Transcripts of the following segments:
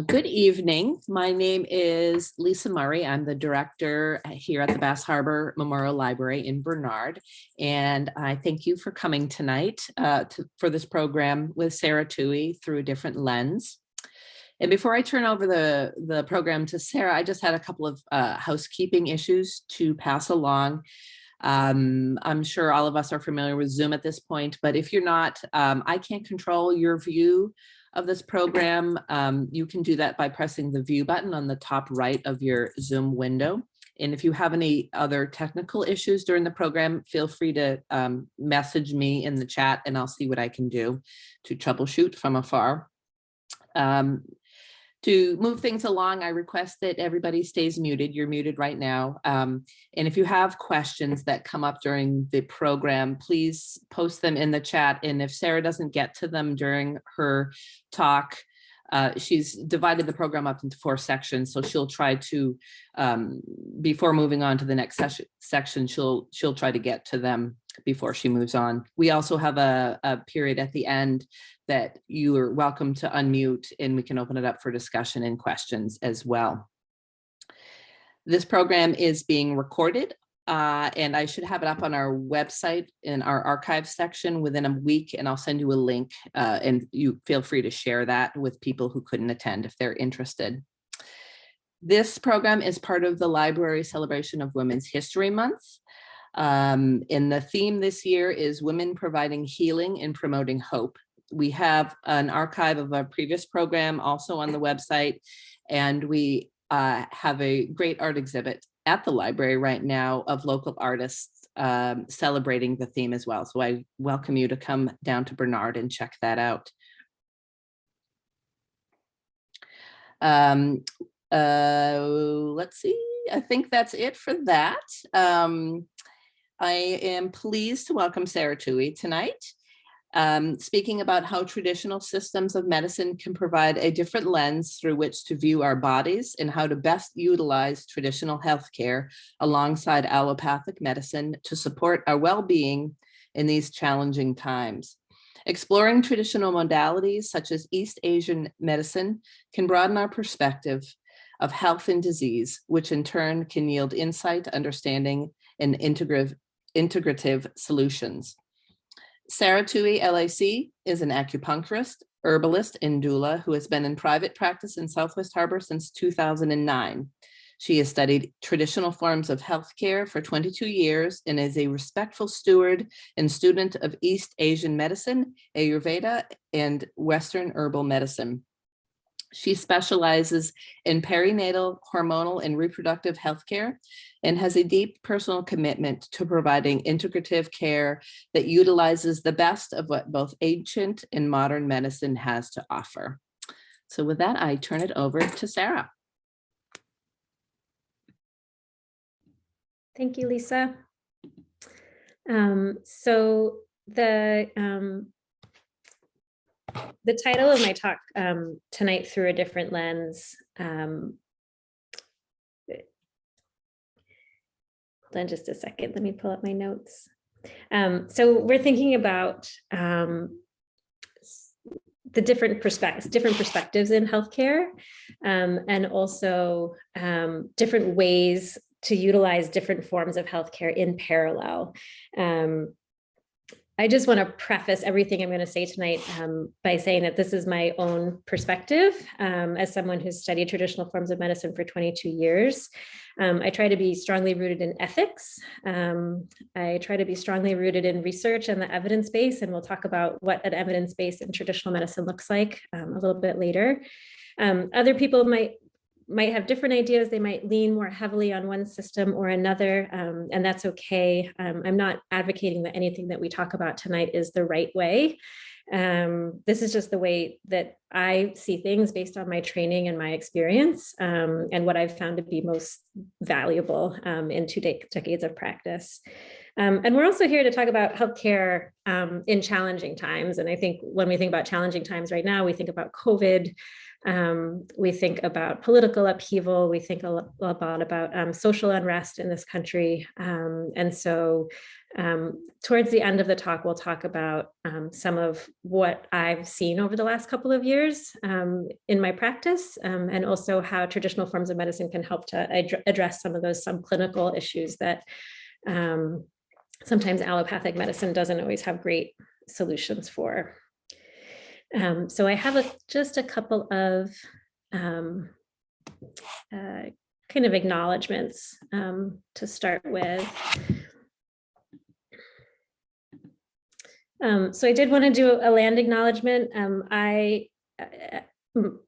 Good evening. My name is Lisa Murray. I'm the director here at the Bass Harbor Memorial Library in Bernard. And I thank you for coming tonight for this program with Sarah Tewhey through a different lens. And before I turn over the program to Sarah, I just had a couple of housekeeping issues to pass along. I'm sure all of us are familiar with Zoom at this point, but if you're not, I can't control your view of this program. You can do that by pressing the view button on the top right of your Zoom window. And if you have any other technical issues during the program, feel free to message me in the chat and I'll see what I can do to troubleshoot from afar. To move things along, I request that everybody stays muted. You're muted right now. And if you have questions that come up during the program, please post them in the chat. And if Sarah doesn't get to them during her talk, she's divided the program up into 4 sections. So she'll try to, before moving on to the next section, she'll try to get to them before she moves on. We also have a period at the end that you are welcome to unmute and we can open it up for discussion and questions as well. This program is being recorded and I should have it up on our website in our archive section within a week, and I'll send you a link and you feel free to share that with people who couldn't attend if they're interested. This program is part of the library celebration of Women's History Month. And the theme this year is Women Providing Healing and Promoting Hope. We have an archive of our previous program also on the website, and we have a great art exhibit at the library right now of local artists celebrating the theme as well. So I welcome you to come down to Bernard and check that out. Let's see, I think that's it for that. I am pleased to welcome Sarah Tewhey tonight, speaking about how traditional systems of medicine can provide a different lens through which to view our bodies and how to best utilize traditional healthcare alongside allopathic medicine to support our well-being in these challenging times. Exploring traditional modalities such as East Asian medicine can broaden our perspective of health and disease, which in turn can yield insight, understanding, and integrative solutions. Sarah Tewhey, L.Ac., is an acupuncturist, herbalist, and doula who has been in private practice in Southwest Harbor since 2009. She has studied traditional forms of healthcare for 22 years and is a respectful steward and student of East Asian medicine, Ayurveda, and Western herbal medicine. She specializes in perinatal, hormonal, and reproductive healthcare and has a deep personal commitment to providing integrative care that utilizes the best of what both ancient and modern medicine has to offer. So with that, I turn it over to Sarah. Thank you, Lisa. So the title of my talk tonight, Through a Different Lens, hold on just a second, let me pull up my notes. So we're thinking about the different perspectives in healthcare, and also different ways to utilize different forms of healthcare in parallel. I just want to preface everything I'm going to say tonight by saying that this is my own perspective as someone who's studied traditional forms of medicine for 22 years. I try to be strongly rooted in ethics. I try to be strongly rooted in research and the evidence base, and we'll talk about what an evidence base in traditional medicine looks like a little bit later. Other people might have different ideas. They might lean more heavily on one system or another, and that's okay. I'm not advocating that anything that we talk about tonight is the right way. This is just the way that I see things based on my training and my experience, and what I've found to be most valuable in 2 decades of practice. And we're also here to talk about healthcare in challenging times. And I think when we think about challenging times right now, we think about COVID. We think about political upheaval. We think a lot about social unrest in this country. And so Towards the end of the talk, we'll talk about some of what I've seen over the last couple of years in my practice, and also how traditional forms of medicine can help to address some of those subclinical issues that sometimes allopathic medicine doesn't always have great solutions for. So I have just a couple of kind of acknowledgements to start with. So I did want to do a land acknowledgement. I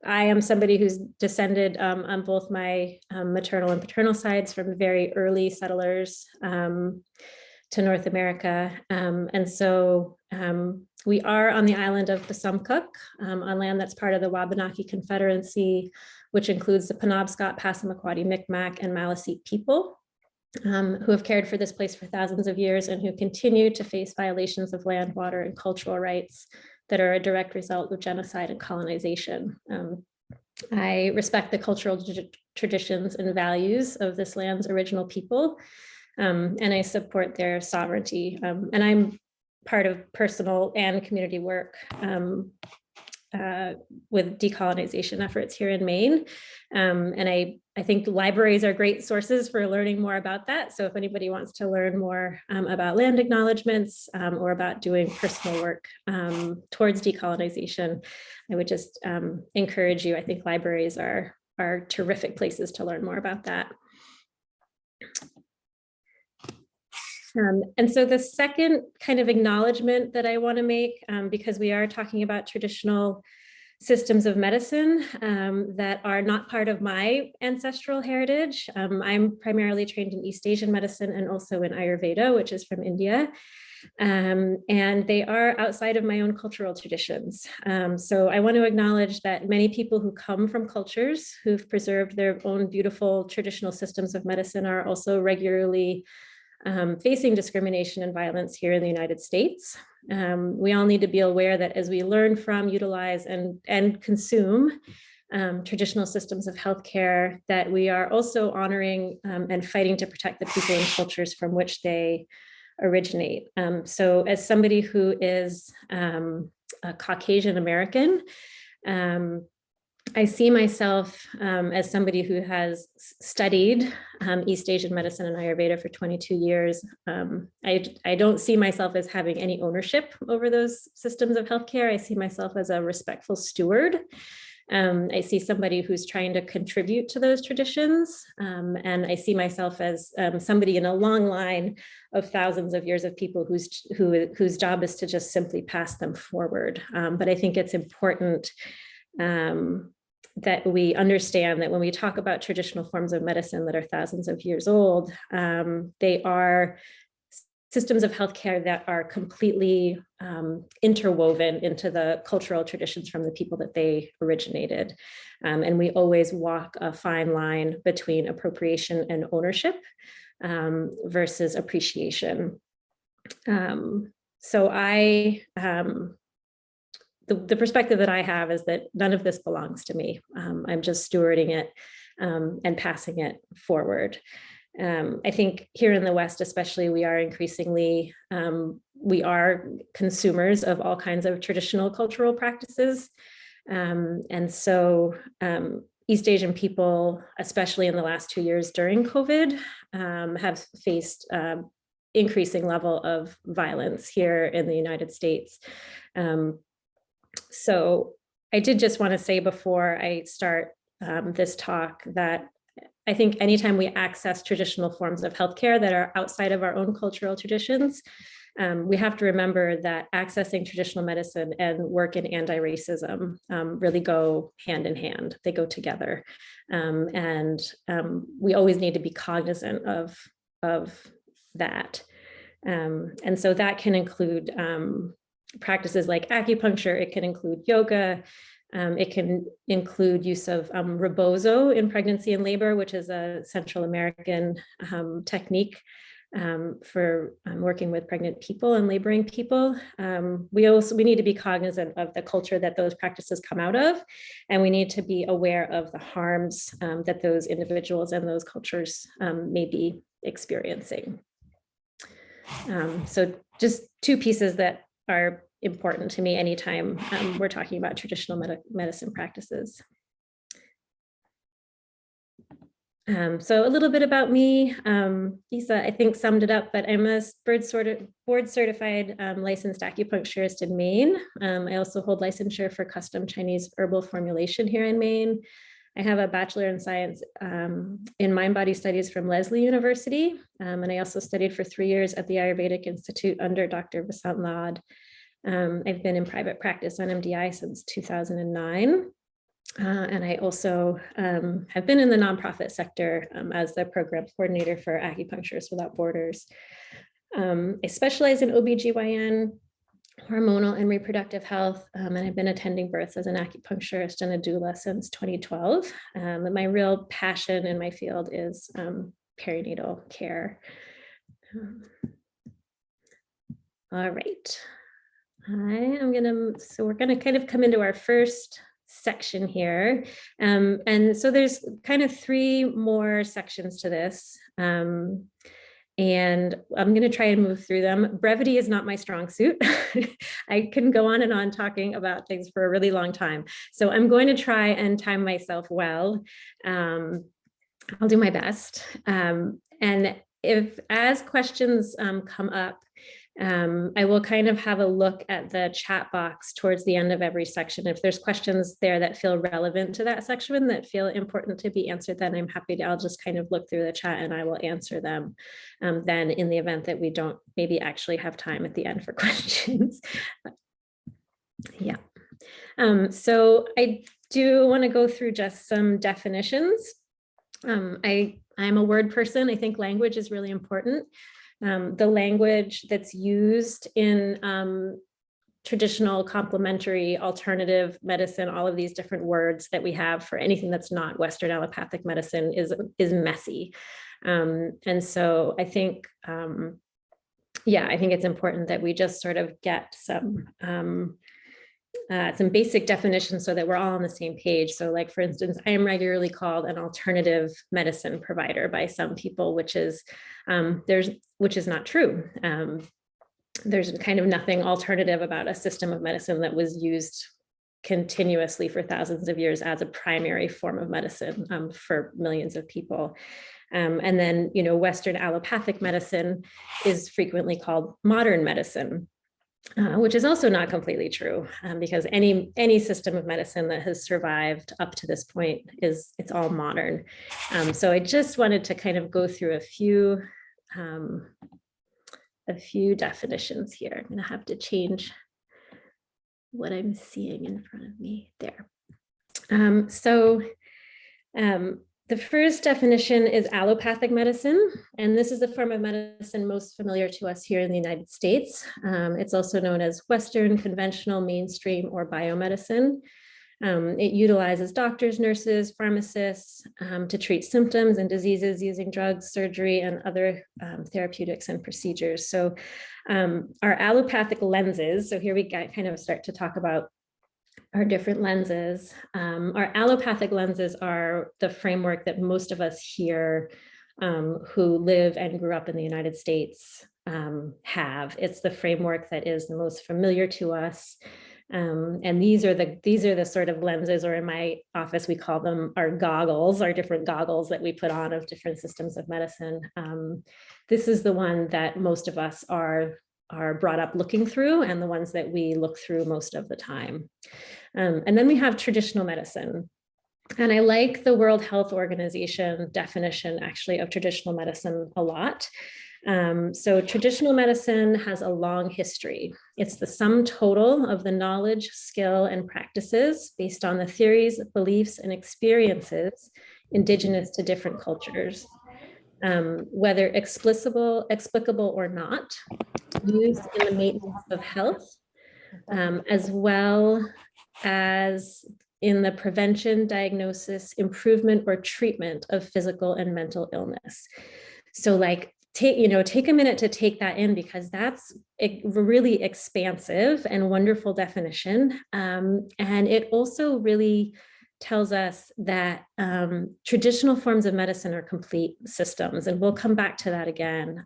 am somebody who's descended on both my maternal and paternal sides from very early settlers to North America. And so we are on the island of Pasumcook, on land that's part of the Wabanaki Confederacy, which includes the Penobscot, Passamaquoddy, Micmac, and Maliseet people, who have cared for this place for thousands of years and who continue to face violations of land, water, and cultural rights that are a direct result of genocide and colonization. I respect the cultural traditions and values of this land's original people, and I support their sovereignty. And I'm part of personal and community work with decolonization efforts here in Maine. And I think libraries are great sources for learning more about that. So if anybody wants to learn more about land acknowledgements or about doing personal work towards decolonization, I would just encourage you. I think libraries are terrific places to learn more about that. And so the second kind of acknowledgement that I want to make, because we are talking about traditional systems of medicine that are not part of my ancestral heritage. I'm primarily trained in East Asian medicine and also in Ayurveda, which is from India. And they are outside of my own cultural traditions. So I want to acknowledge that many people who come from cultures who've preserved their own beautiful traditional systems of medicine are also regularly facing discrimination and violence here in the United States. We all need to be aware that as we learn from, utilize, and consume traditional systems of healthcare, that we are also honoring and fighting to protect the people and cultures from which they originate. So as somebody who is a Caucasian American, I see myself as somebody who has studied East Asian medicine and Ayurveda for 22 years. I don't see myself as having any ownership over those systems of healthcare. I see myself as a respectful steward. I see somebody who's trying to contribute to those traditions. And I see myself as somebody in a long line of thousands of years of people whose job is to just simply pass them forward. But I think it's important that we understand that when we talk about traditional forms of medicine that are thousands of years old, they are systems of healthcare that are completely interwoven into the cultural traditions from the people that they originated. And we always walk a fine line between appropriation and ownership versus appreciation. So the perspective that I have is that none of this belongs to me. I'm just stewarding it and passing it forward. I think here in the West, especially, we are increasingly, we are consumers of all kinds of traditional cultural practices. And so East Asian people, especially in the last 2 years during COVID, have faced increasing level of violence here in the United States. So I did just want to say before I start this talk that I think anytime we access traditional forms of healthcare that are outside of our own cultural traditions, we have to remember that accessing traditional medicine and work in anti-racism really go hand in hand. They go together. And we always need to be cognizant of that. And so that can include practices like acupuncture. It can include yoga. It can include use of rebozo in pregnancy and labor, which is a Central American technique for working with pregnant people and laboring people. We need to be cognizant of the culture that those practices come out of, and we need to be aware of the harms that those individuals and those cultures may be experiencing. So just two pieces that are important to me anytime we're talking about traditional medicine practices. So a little bit about me. Lisa, I think, summed it up, but I'm a board certified licensed acupuncturist in Maine. I also hold licensure for custom Chinese herbal formulation here in Maine. I have a Bachelor in Science in Mind Body Studies from Lesley University. And I also studied for 3 years at the Ayurvedic Institute under Dr. Vasant Lad. I've been in private practice on MDI since 2009. And I also have been in the nonprofit sector as the program coordinator for Acupuncturists Without Borders. I specialize in OBGYN, hormonal and reproductive health, and I've been attending births as an acupuncturist and a doula since 2012. And my real passion in my field is perinatal care. All right. So we're gonna kind of come into our first section here. And so there's kind of 3 more sections to this. And I'm going to try and move through them. Brevity is not my strong suit. I can go on and on talking about things for a really long time. So I'm going to try and time myself well. I'll do my best. And if as questions come up, I will kind of have a look at the chat box towards the end of every section. If there's questions there that feel relevant to that section that feel important to be answered, then I'm happy to, I'll just kind of look through the chat and I will answer them. Then in the event that we don't maybe actually have time at the end for questions. Yeah. So I do want to go through just some definitions. I'm a word person. I think language is really important. The language that's used in traditional, complementary, alternative medicine, all of these different words that we have for anything that's not Western allopathic medicine is messy. And so I think, yeah, I think it's important that we just sort of get some basic definitions so that we're all on the same page. So like, for instance, I am regularly called an alternative medicine provider by some people, which is not true. There's kind of nothing alternative about a system of medicine that was used continuously for thousands of years as a primary form of medicine for millions of people. And then, you know, Western allopathic medicine is frequently called modern medicine. Which is also not completely true, because any system of medicine that has survived up to this point it's all modern. So I just wanted to kind of go through a few definitions here. I'm going to have to change what I'm seeing in front of me there. The first definition is allopathic medicine, and this is the form of medicine most familiar to us here in the United States. It's also known as Western, conventional, mainstream, or biomedicine. It utilizes doctors, nurses, pharmacists to treat symptoms and diseases using drugs, surgery, and other therapeutics and procedures. So our allopathic lenses, so here we kind of start to talk about our different lenses. Our allopathic lenses are the framework that most of us here who live and grew up in the United States have. It's the framework that is the most familiar to us. And these are the sort of lenses, or in my office, we call them our goggles, our different goggles that we put on of different systems of medicine. This is the one that most of us are brought up looking through, and the ones that we look through most of the time. And then we have traditional medicine. And I like the World Health Organization definition actually of traditional medicine a lot. So traditional medicine has a long history. It's the sum total of the knowledge, skill, and practices based on the theories, beliefs, and experiences indigenous to different cultures. Whether explicable or not, used in the maintenance of health, as well as in the prevention, diagnosis, improvement, or treatment of physical and mental illness. So like, take a minute to take that in, because that's a really expansive and wonderful definition. And it also really tells us that traditional forms of medicine are complete systems, and we'll come back to that again.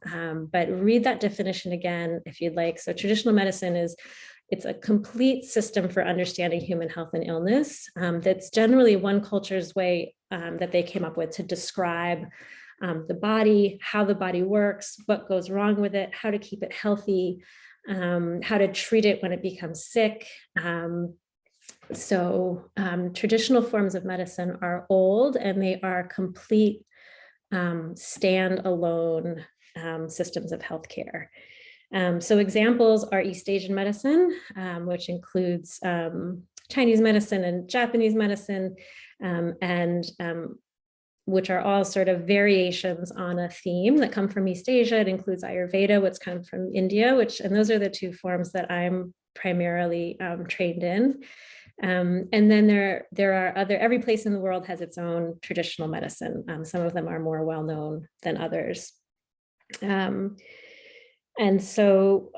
But read that definition again if you'd like. So traditional medicine it's a complete system for understanding human health and illness. That's generally one culture's way that they came up with to describe the body, how the body works, what goes wrong with it, how to keep it healthy, how to treat it when it becomes sick. So traditional forms of medicine are old, and they are complete standalone systems of healthcare. So examples are East Asian medicine, which includes Chinese medicine and Japanese medicine, and which are all sort of variations on a theme that come from East Asia. It includes Ayurveda, which comes from India, and those are the two forms that I'm primarily trained in. And then there are every place in the world has its own traditional medicine. Some of them are more well-known than others. And so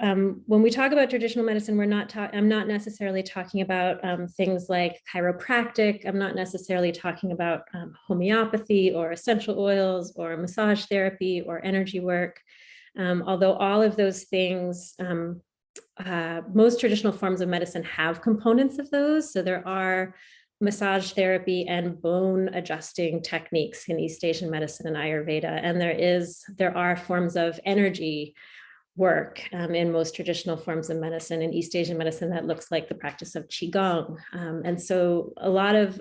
when we talk about traditional medicine, I'm not necessarily talking about things like chiropractic. I'm not necessarily talking about homeopathy or essential oils or massage therapy or energy work. Although all of those things, most traditional forms of medicine have components of those. So there are massage therapy and bone adjusting techniques in East Asian medicine and Ayurveda. And there are forms of energy work in most traditional forms of medicine in East Asian medicine that looks like the practice of Qigong. And so a lot of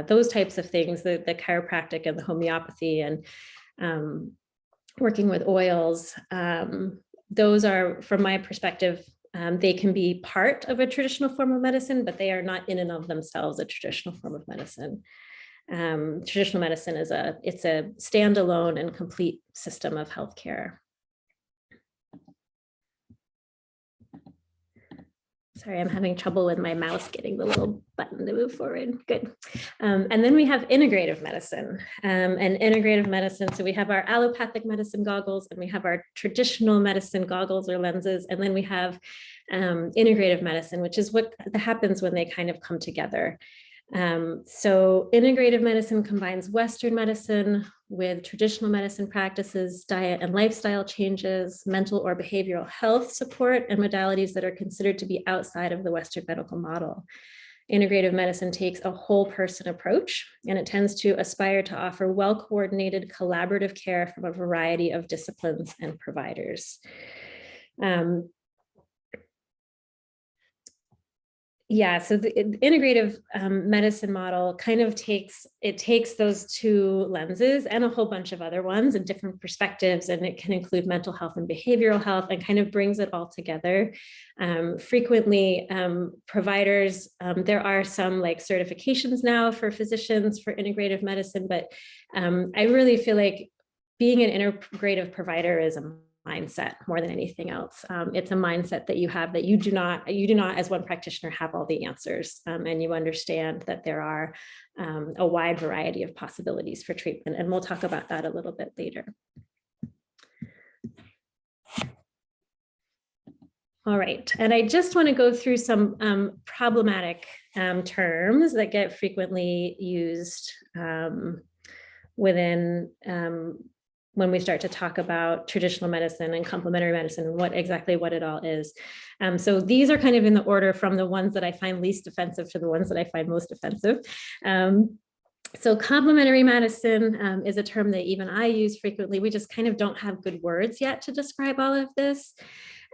those types of things, the chiropractic and the homeopathy and working with oils, those are, from my perspective, they can be part of a traditional form of medicine, but they are not in and of themselves a traditional form of medicine. Traditional medicine it's a standalone and complete system of healthcare. Sorry, I'm having trouble with my mouse getting the little button to move forward. Good. And then we have integrative medicine. And integrative medicine, so we have our allopathic medicine goggles, and we have our traditional medicine goggles or lenses, and then we have integrative medicine, which is what happens when they kind of come together. So integrative medicine combines Western medicine with traditional medicine practices, diet and lifestyle changes, mental or behavioral health support, and modalities that are considered to be outside of the Western medical model. Integrative medicine takes a whole person approach, and it tends to aspire to offer well-coordinated collaborative care from a variety of disciplines and providers. Yeah, so the integrative medicine model kind of takes those two lenses and a whole bunch of other ones and different perspectives, and it can include mental health and behavioral health, and kind of brings it all together. Frequently, providers, there are some like certifications now for physicians for integrative medicine, but I really feel like being an integrative provider is a mindset more than anything else. It's a mindset that you have that you do not as one practitioner have all the answers, and you understand that there are a wide variety of possibilities for treatment, and we'll talk about that a little bit later. All right, and I just want to go through some problematic terms that get frequently used within when we start to talk about traditional medicine and complementary medicine and what it all is. So these are kind of in the order from the ones that I find least offensive to the ones that I find most offensive. So complementary medicine is a term that even I use frequently. We just kind of don't have good words yet to describe all of this.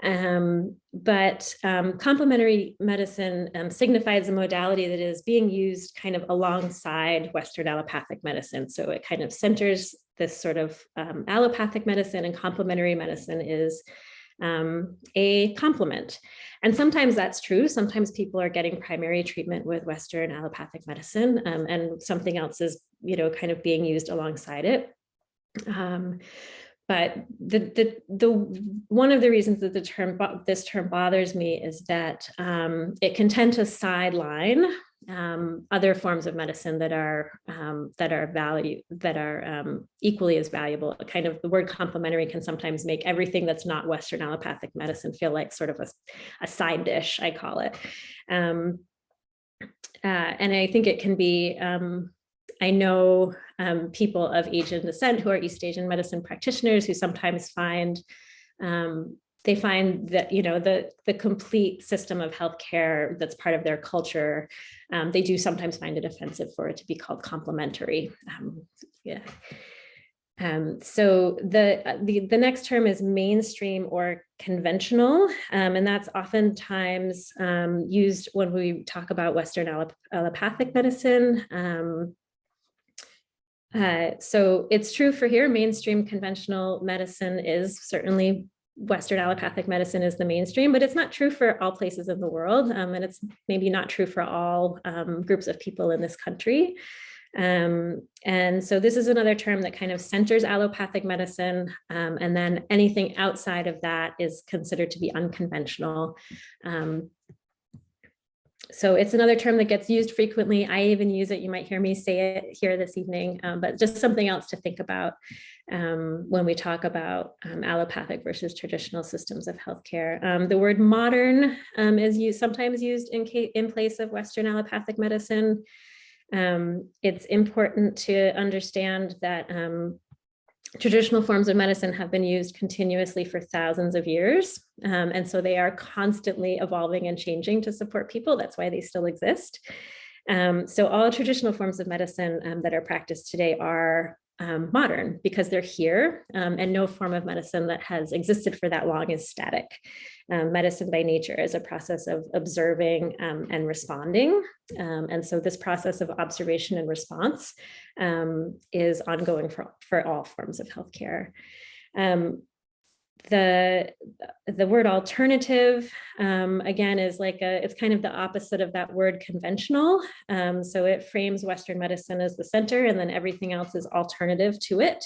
But complementary medicine signifies a modality that is being used kind of alongside Western allopathic medicine. So it kind of centers this sort of allopathic medicine, and complementary medicine is a complement. And sometimes that's true. Sometimes people are getting primary treatment with Western allopathic medicine, and something else is, kind of being used alongside it. But one of the reasons that this term bothers me is that it can tend to sideline other forms of medicine that are equally as valuable. Kind of the word complementary can sometimes make everything that's not Western allopathic medicine feel like sort of a side dish, I call it. And I think it can be, I know people of Asian descent who are East Asian medicine practitioners who sometimes find, they find that, you know, the complete system of healthcare that's part of their culture, they do sometimes find it offensive for it to be called complementary. Yeah. So the next term is mainstream or conventional, and that's oftentimes used when we talk about Western allopathic medicine. So it's true for here, mainstream conventional medicine is certainly Western allopathic medicine is the mainstream, but it's not true for all places in the world, and it's maybe not true for all groups of people in this country. And so this is another term that kind of centers allopathic medicine, and then anything outside of that is considered to be unconventional. So it's another term that gets used frequently. I even use it. You might hear me say it here this evening, but just something else to think about when we talk about allopathic versus traditional systems of healthcare. The word modern is sometimes used in place of Western allopathic medicine. It's important to understand that traditional forms of medicine have been used continuously for thousands of years. And so they are constantly evolving and changing to support people. That's why they still exist. So all traditional forms of medicine that are practiced today are modern because they're here, and no form of medicine that has existed for that long is static. Medicine by nature is a process of observing and responding. And so this process of observation and response is ongoing for all forms of healthcare. The word alternative, again, is like it's kind of the opposite of that word conventional. So it frames Western medicine as the center, and then everything else is alternative to it,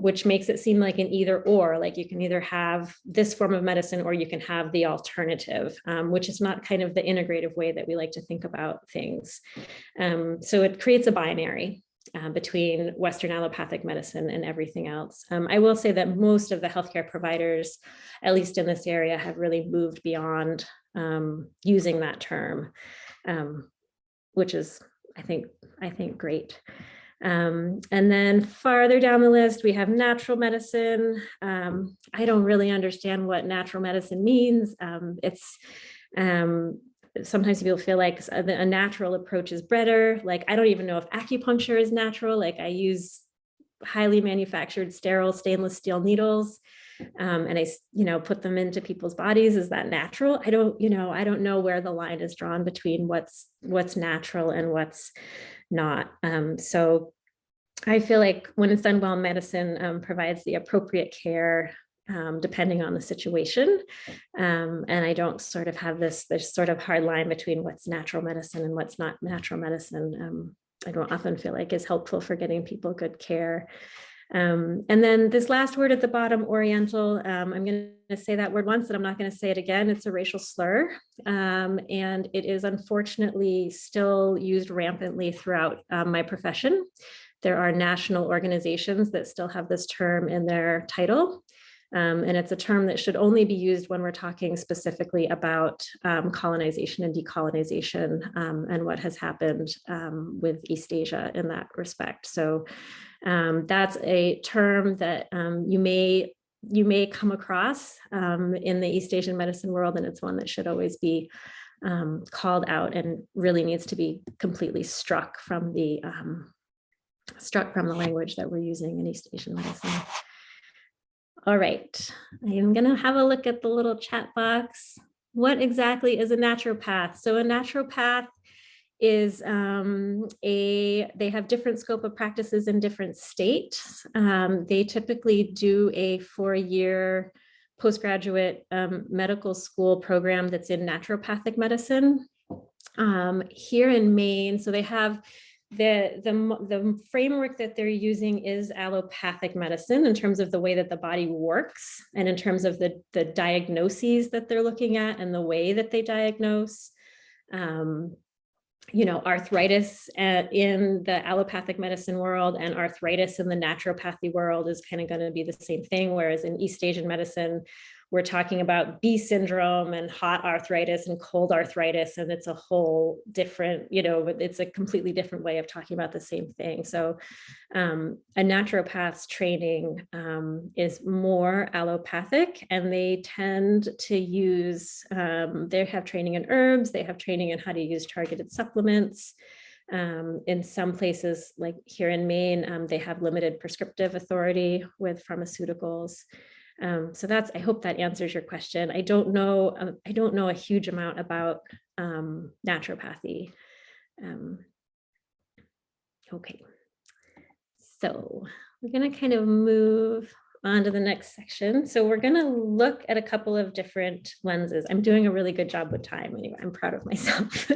which makes it seem like an either or, like you can either have this form of medicine or you can have the alternative, which is not kind of the integrative way that we like to think about things. So it creates a binary between Western allopathic medicine and everything else. I will say that most of the healthcare providers, at least in this area, have really moved beyond using that term, which is, I think great. And then farther down the list, we have natural medicine. I don't really understand what natural medicine means. Sometimes people feel like a natural approach is better. Like, I don't even know if acupuncture is natural. Like, I use highly manufactured sterile stainless steel needles, and I, put them into people's bodies. Is that natural? I don't know where the line is drawn between what's natural and what's not. So I feel like when it's done well, medicine provides the appropriate care depending on the situation. And I don't sort of have this sort of hard line between what's natural medicine and what's not natural medicine. I don't often feel like is helpful for getting people good care. And then this last word at the bottom, Oriental, I'm going to say that word once and I'm not going to say it again. It's a racial slur. And it is unfortunately still used rampantly throughout my profession. There are national organizations that still have this term in their title. And it's a term that should only be used when we're talking specifically about colonization and decolonization, and what has happened with East Asia in that respect. So that's a term that you may come across in the East Asian medicine world, and it's one that should always be called out and really needs to be completely struck from the language that we're using in East Asian medicine. All right, I'm going to have a look at the little chat box. What exactly is a naturopath? So a naturopath is they have different scope of practices in different states. They typically do a 4-year postgraduate medical school program that's in naturopathic medicine. Here in Maine, so they have the framework that they're using is allopathic medicine in terms of the way that the body works and in terms of the diagnoses that they're looking at and the way that they diagnose. Arthritis in the allopathic medicine world and arthritis in the naturopathy world is kind of going to be the same thing. Whereas in East Asian medicine, we're talking about B syndrome and hot arthritis and cold arthritis, and it's a whole different, it's a completely different way of talking about the same thing. So a naturopath's training is more allopathic, and they tend to use, they have training in herbs, they have training in how to use targeted supplements. In some places, like here in Maine, they have limited prescriptive authority with pharmaceuticals. So I hope that answers your question. I don't know a huge amount about naturopathy. Okay, so we're going to kind of move on to the next section. So we're going to look at a couple of different lenses. I'm doing a really good job with time. Anyway, I'm proud of myself.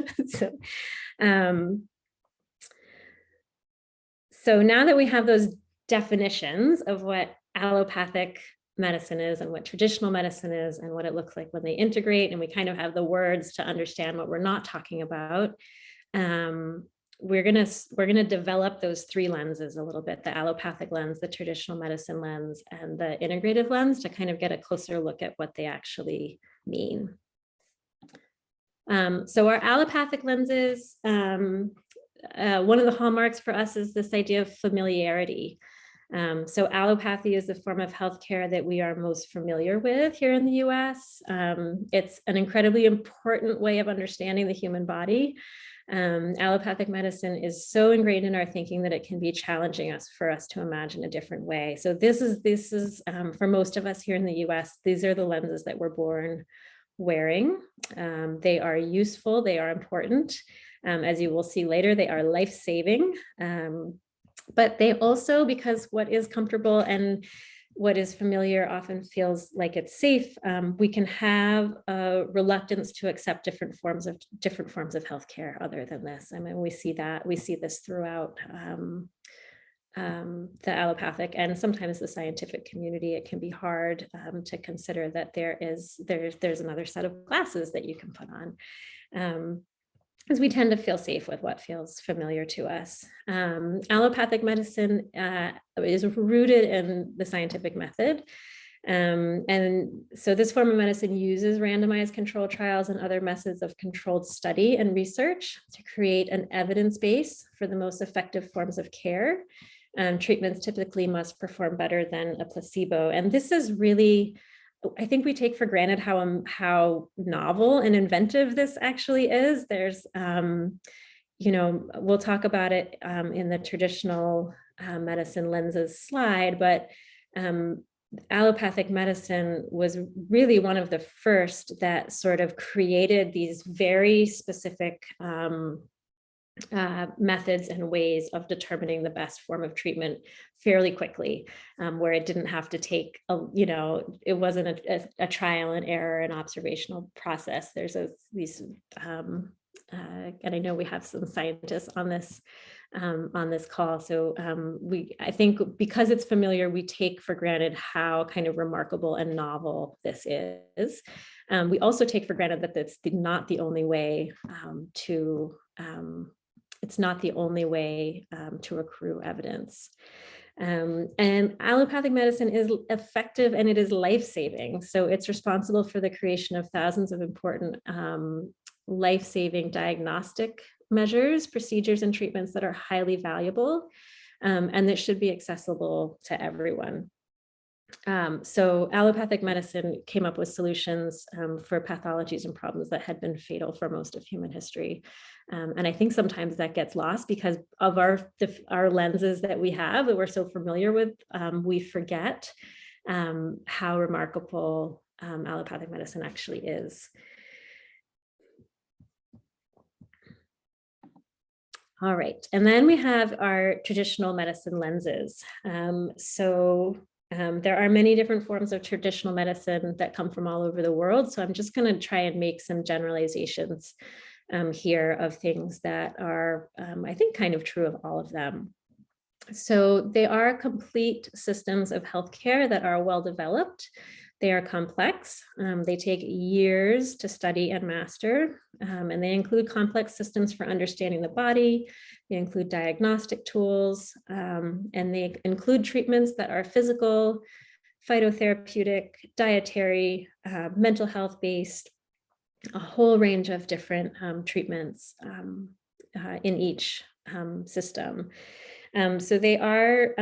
So now that we have those definitions of what allopathic medicine is and what traditional medicine is and what it looks like when they integrate, and we kind of have the words to understand what we're not talking about, we're gonna develop those three lenses a little bit: the allopathic lens, the traditional medicine lens, and the integrative lens, to kind of get a closer look at what they actually mean. So our allopathic lenses, one of the hallmarks for us is this idea of familiarity. So allopathy is the form of healthcare that we are most familiar with here in the US. It's an incredibly important way of understanding the human body. Allopathic medicine is so ingrained in our thinking that it can be challenging for us to imagine a different way. So this is for most of us here in the US, these are the lenses that we're born wearing. They are useful, they are important. As you will see later, they are life-saving. But they also, because what is comfortable and what is familiar often feels like it's safe, we can have a reluctance to accept different forms of healthcare other than this. I mean, we see this throughout the allopathic and sometimes the scientific community. It can be hard to consider that there's another set of glasses that you can put on. Because we tend to feel safe with what feels familiar to us. Allopathic medicine is rooted in the scientific method. And so this form of medicine uses randomized control trials and other methods of controlled study and research to create an evidence base for the most effective forms of care. Treatments typically must perform better than a placebo. And this is really, I think we take for granted how novel and inventive this actually is. There's, we'll talk about it in the traditional medicine lenses slide, but allopathic medicine was really one of the first that sort of created these very specific methods and ways of determining the best form of treatment fairly quickly, where it didn't have to take, it wasn't a trial and error and observational process. There's and I know we have some scientists on this call. So I think because it's familiar, we take for granted how kind of remarkable and novel this is. We also take for granted that that's not the only way to accrue evidence. And allopathic medicine is effective and it is life-saving. So it's responsible for the creation of thousands of important life-saving diagnostic measures, procedures, and treatments that are highly valuable and that should be accessible to everyone. So allopathic medicine came up with solutions for pathologies and problems that had been fatal for most of human history. And I think sometimes that gets lost because of our lenses that we have that we're so familiar with. We forget how remarkable allopathic medicine actually is. All right, and then we have our traditional medicine lenses. There are many different forms of traditional medicine that come from all over the world. So I'm just going to try and make some generalizations here of things that are, I think, kind of true of all of them. So they are complete systems of healthcare that are well developed. They are complex. They take years to study and master, and they include complex systems for understanding the body. They include diagnostic tools, and they include treatments that are physical, phytotherapeutic, dietary, mental health based, a whole range of different treatments in each system. So they are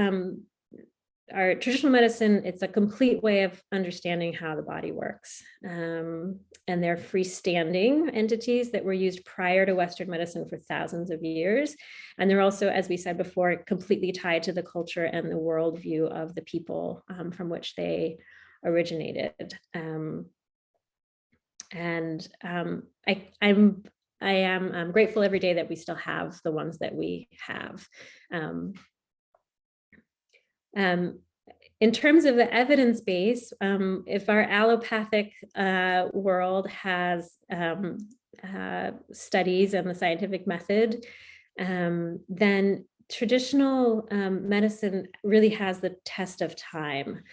our traditional medicine. It's a complete way of understanding how the body works. And they're freestanding entities that were used prior to Western medicine for thousands of years. And they're also, as we said before, completely tied to the culture and the worldview of the people from which they originated. I am grateful every day that we still have the ones that we have. In terms of the evidence base, if our allopathic world has studies and the scientific method, then traditional medicine really has the test of time.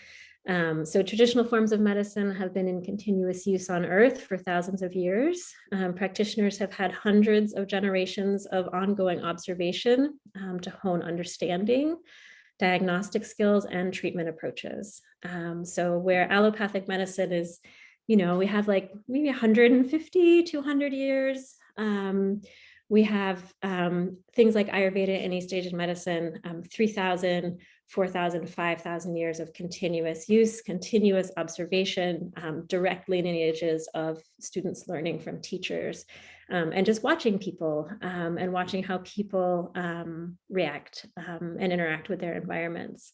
So traditional forms of medicine have been in continuous use on Earth for thousands of years. Practitioners have had hundreds of generations of ongoing observation to hone understanding, diagnostic skills, and treatment approaches. So where allopathic medicine is, we have like maybe 150, 200 years. We have things like Ayurveda and East Asian medicine, 3,000, 4,000, 5,000 years of continuous use, continuous observation, direct lineages of students learning from teachers, and just watching people and watching how people react and interact with their environments.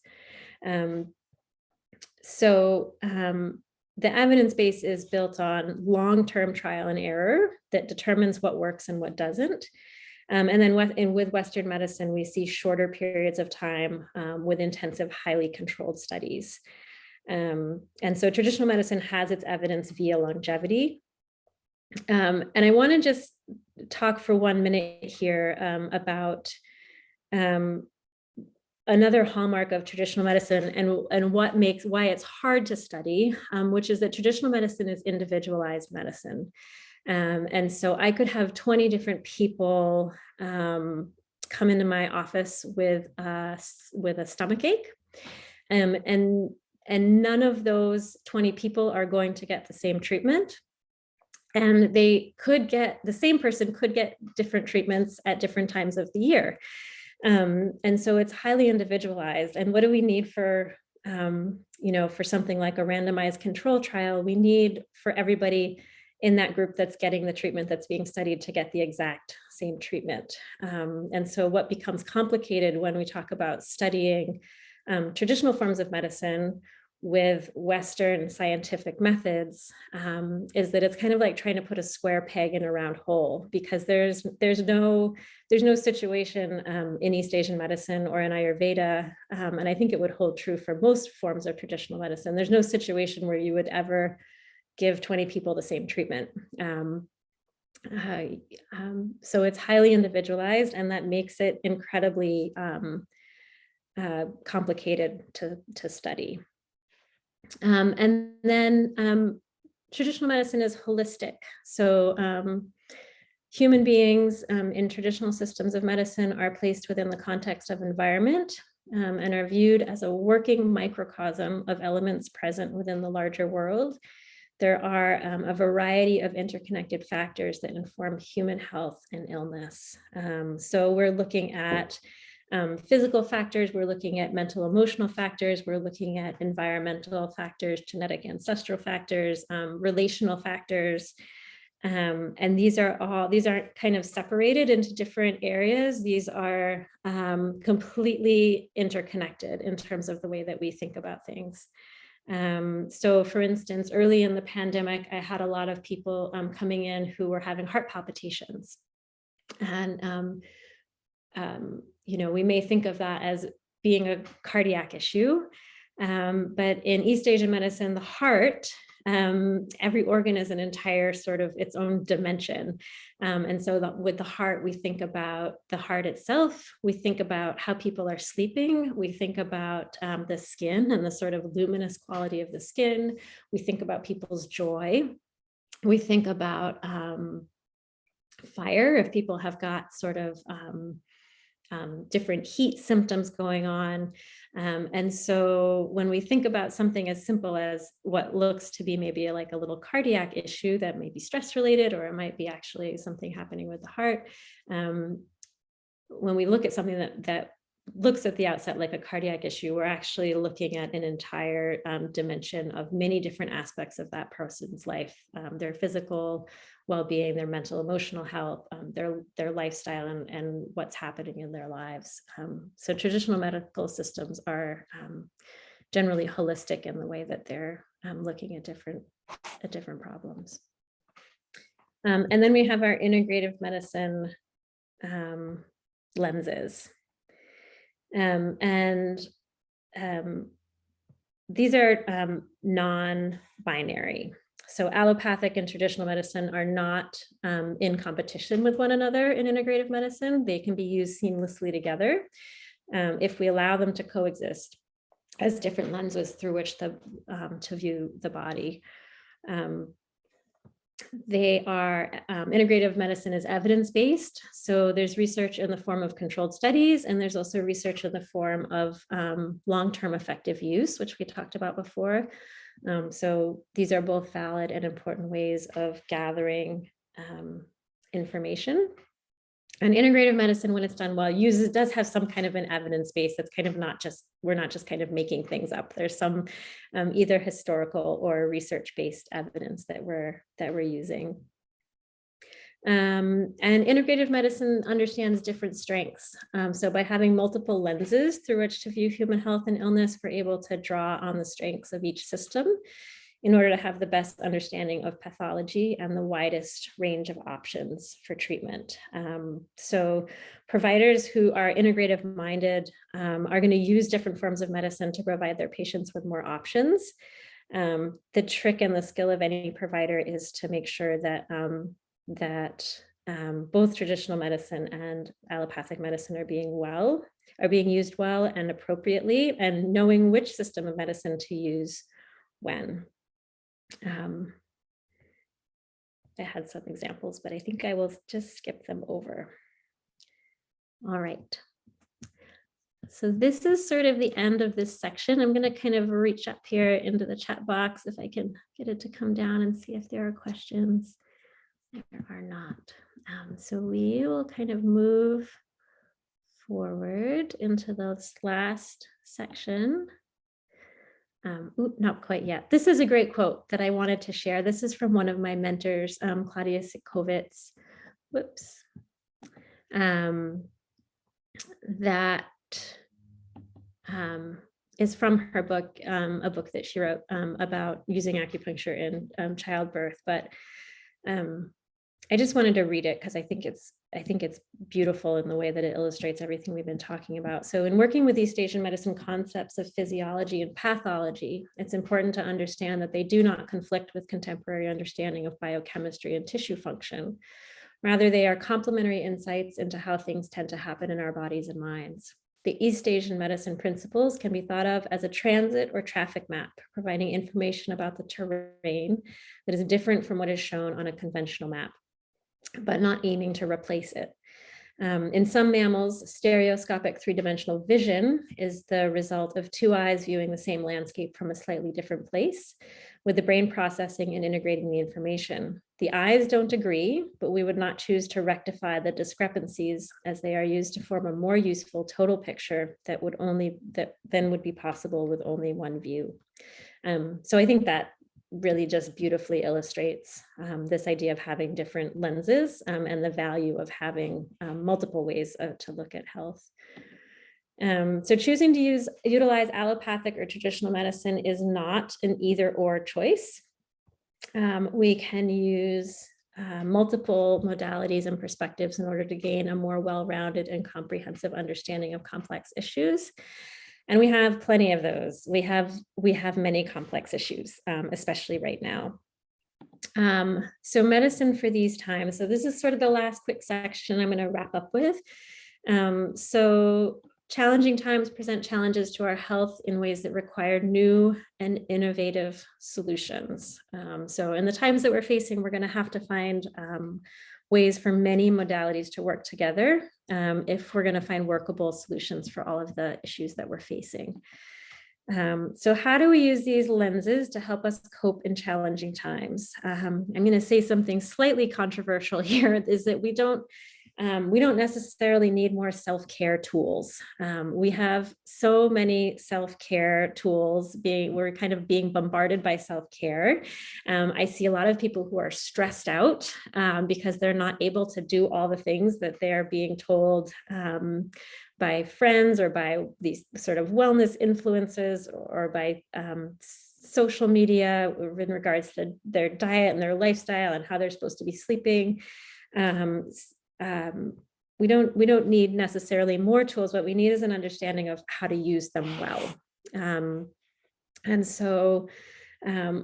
The evidence base is built on long-term trial and error that determines what works and what doesn't. And then with Western medicine, we see shorter periods of time with intensive, highly controlled studies. And so traditional medicine has its evidence via longevity. And I want to just talk for 1 minute here about another hallmark of traditional medicine and why it's hard to study, which is that traditional medicine is individualized medicine. And so I could have 20 different people come into my office with a stomachache, and none of those 20 people are going to get the same treatment. And the same person could get different treatments at different times of the year. And so it's highly individualized. And what do we need for something like a randomized control trial? We need for everybody in that group that's getting the treatment that's being studied to get the exact same treatment. And so what becomes complicated when we talk about studying traditional forms of medicine with Western scientific methods is that it's kind of like trying to put a square peg in a round hole, because there's no situation in East Asian medicine or in Ayurveda, and I think it would hold true for most forms of traditional medicine. There's no situation where you would ever give 20 people the same treatment. So it's highly individualized, and that makes it incredibly complicated to study. And then traditional medicine is holistic. So human beings in traditional systems of medicine are placed within the context of environment and are viewed as a working microcosm of elements present within the larger world. There are a variety of interconnected factors that inform human health and illness. So we're looking at physical factors, we're looking at mental emotional factors, we're looking at environmental factors, genetic ancestral factors, relational factors. And these aren't kind of separated into different areas. These are completely interconnected in terms of the way that we think about things. So for instance, early in the pandemic, I had a lot of people coming in who were having heart palpitations. And we may think of that as being a cardiac issue, but in East Asian medicine, the heart, every organ is an entire sort of its own dimension. And so with the heart, we think about the heart itself. We think about how people are sleeping. We think about the skin and the sort of luminous quality of the skin. We think about people's joy. We think about fire, if people have got sort of different heat symptoms going on. And so when we think about something as simple as what looks to be maybe like a little cardiac issue that may be stress related, or it might be actually something happening with the heart, when we look at something that looks at the outset like a cardiac issue, we're actually looking at an entire dimension of many different aspects of that person's life, their physical well-being, their mental, emotional health, their lifestyle, and what's happening in their lives. So traditional medical systems are generally holistic in the way that they're looking at different problems. And then we have our integrative medicine lenses. These are non-binary. So allopathic and traditional medicine are not in competition with one another in integrative medicine. They can be used seamlessly together if we allow them to coexist as different lenses through which to view the body. They are, integrative medicine is evidence-based. So there's research in the form of controlled studies, and there's also research in the form of long-term effective use, which we talked about before. So these are both valid and important ways of gathering information. And integrative medicine, when it's done well, does have some kind of an evidence base that's kind of we're not just kind of making things up. There's some either historical or research-based evidence that we're using. And integrative medicine understands different strengths. So by having multiple lenses through which to view human health and illness, we're able to draw on the strengths of each system in order to have the best understanding of pathology and the widest range of options for treatment. So providers who are integrative minded are going to use different forms of medicine to provide their patients with more options. The trick and the skill of any provider is to make sure that both traditional medicine and allopathic medicine are being used well and appropriately, and knowing which system of medicine to use when. I had some examples, but I think I will just skip them over. All right. So this is sort of the end of this section. I'm going to kind of reach up here into the chat box if I can get it to come down and see if there are questions. There are not. So we will kind of move forward into this last section. Not quite yet. This is a great quote that I wanted to share. This is from one of my mentors, Claudia Sitkovits. Whoops. That is from her book, a book that she wrote about using acupuncture in childbirth. But I just wanted to read it because I think it's beautiful in the way that it illustrates everything we've been talking about. So in working with East Asian medicine concepts of physiology and pathology, it's important to understand that they do not conflict with contemporary understanding of biochemistry and tissue function. Rather, they are complementary insights into how things tend to happen in our bodies and minds. The East Asian medicine principles can be thought of as a transit or traffic map, providing information about the terrain that is different from what is shown on a conventional map, but not aiming to replace it. In some mammals, stereoscopic three-dimensional vision is the result of two eyes viewing the same landscape from a slightly different place, with the brain processing and integrating the information. The eyes don't agree, but we would not choose to rectify the discrepancies, as they are used to form a more useful total picture that then would be possible with only one view. So I think that really just beautifully illustrates this idea of having different lenses and the value of having multiple ways to look at health. So choosing to utilize allopathic or traditional medicine is not an either or choice. We can use multiple modalities and perspectives in order to gain a more well-rounded and comprehensive understanding of complex issues. And we have plenty of those. We have many complex issues, especially right now. So medicine for these times. So this is sort of the last quick section I'm going to wrap up with. So Challenging times present challenges to our health in ways that require new and innovative solutions. So in the times that we're facing, we're going to have to find ways for many modalities to work together if we're going to find workable solutions for all of the issues that we're facing. So how do we use these lenses to help us cope in challenging times? I'm going to say something slightly controversial here, is that we don't necessarily need more self-care tools. We have so many self-care tools. We're kind of being bombarded by self-care. I see a lot of people who are stressed out because they're not able to do all the things that they're being told by friends or by these sort of wellness influences or by social media in regards to their diet and their lifestyle and how they're supposed to be sleeping. We don't need necessarily more tools. What we need is an understanding of how to use them well. And so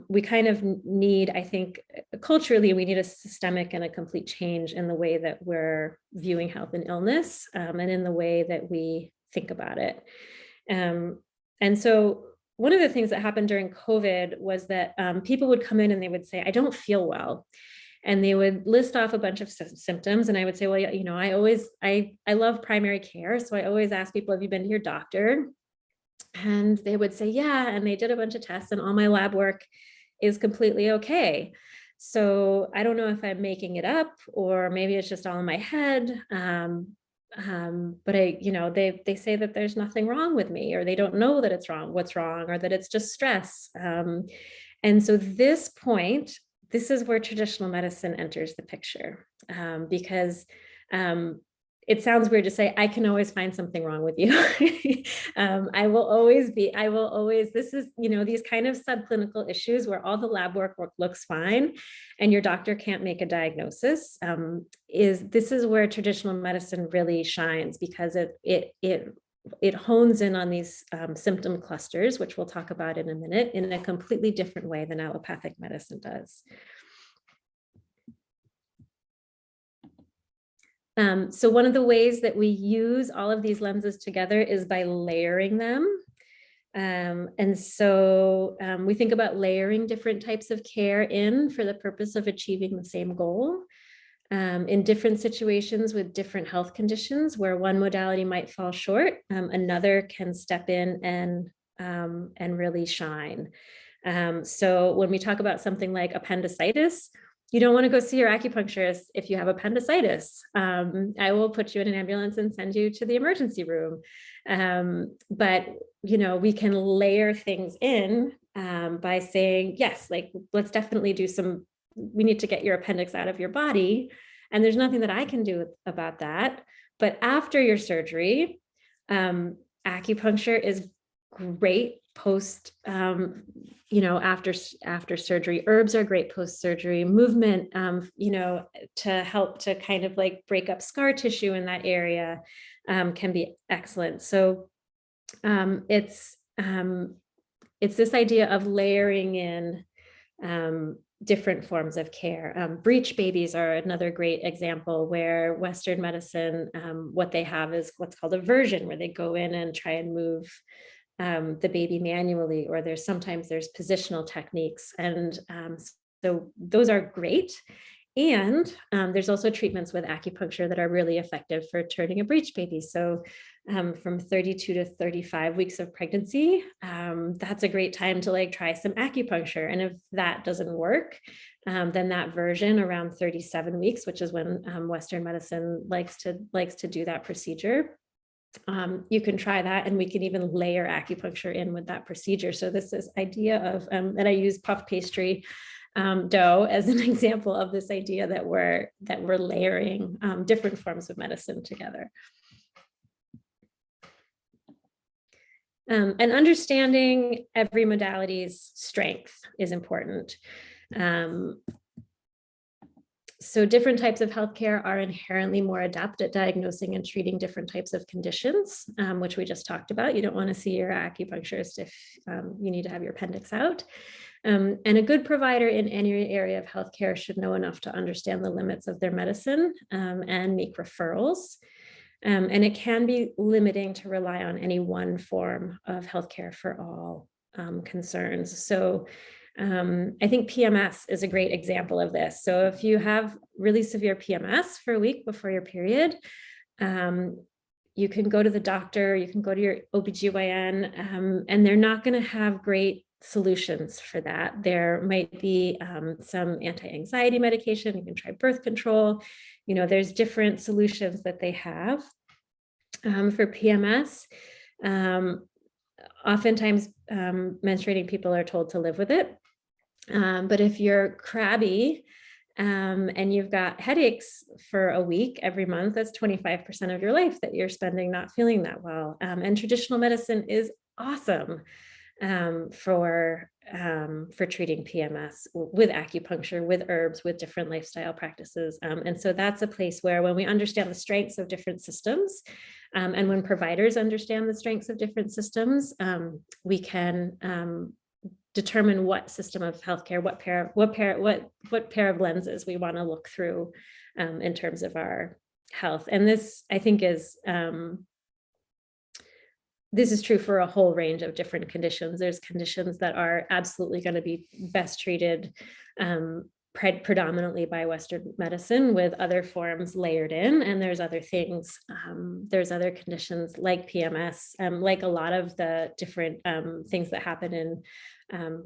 we kind of need, I think, culturally, we need a systemic and a complete change in the way that we're viewing health and illness and in the way that we think about it. And so one of the things that happened during COVID was that people would come in and they would say, I don't feel well. And they would list off a bunch of symptoms. And I would say, well, you know, I love primary care. So I always ask people, have you been to your doctor? And they would say, yeah. And they did a bunch of tests and all my lab work is completely okay. So I don't know if I'm making it up or maybe it's just all in my head. But they say that there's nothing wrong with me, or they don't know that it's wrong, what's wrong, or that it's just stress. And so this is where traditional medicine enters the picture, because it sounds weird to say, I can always find something wrong with you. This is, these kind of subclinical issues where all the lab work looks fine and your doctor can't make a diagnosis. This is where traditional medicine really shines, because it hones in on these symptom clusters, which we'll talk about in a minute, in a completely different way than allopathic medicine does. So one of the ways that we use all of these lenses together is by layering them. And so we think about layering different types of care in for the purpose of achieving the same goal. In different situations with different health conditions where one modality might fall short, another can step in and really shine. So when we talk about something like appendicitis, you don't want to go see your acupuncturist if you have appendicitis. I will put you in an ambulance and send you to the emergency room. But we can layer things in by saying, yes, like let's definitely we need to get your appendix out of your body. And there's nothing that I can do about that. But after your surgery, acupuncture is great post, after surgery. Herbs are great post-surgery. Movement, to help to kind of like break up scar tissue in that area can be excellent. So it's this idea of layering in different forms of care. Breech babies are another great example where Western medicine, what they have is what's called a version, where they go in and try and move the baby manually, or sometimes there's positional techniques. And so those are great. And there's also treatments with acupuncture that are really effective for turning a breech baby. So from 32 to 35 weeks of pregnancy, that's a great time to try some acupuncture. And if that doesn't work, then that version around 37 weeks, which is when Western medicine likes to do that procedure. You can try that, and we can even layer acupuncture in with that procedure. So this idea of, and I use puff pastry dough as an example of this idea that we're layering different forms of medicine together. And understanding every modality's strength is important. So different types of healthcare are inherently more adept at diagnosing and treating different types of conditions, which we just talked about. You don't want to see your acupuncturist if you need to have your appendix out. And a good provider in any area of healthcare should know enough to understand the limits of their medicine and make referrals. And it can be limiting to rely on any one form of healthcare for all concerns. So I think PMS is a great example of this. So if you have really severe PMS for a week before your period, you can go to the doctor, you can go to your OBGYN, and they're not going to have great solutions for that. There might be some anti-anxiety medication. You can try birth control. You know, there's different solutions that they have for PMS. Oftentimes, menstruating people are told to live with it. But if you're crabby and you've got headaches for a week every month, that's 25% of your life that you're spending not feeling that well. And traditional medicine is awesome for treating PMS with acupuncture, with herbs, with different lifestyle practices. And so that's a place where, when we understand the strengths of different systems, and when providers understand the strengths of different systems, we can determine what system of healthcare, what pair of lenses we want to look through in terms of our health. And this, I think, this is true for a whole range of different conditions. There's conditions that are absolutely going to be best treated predominantly by Western medicine, with other forms layered in. And there's other things, there's other conditions like PMS, like a lot of the different things that happen in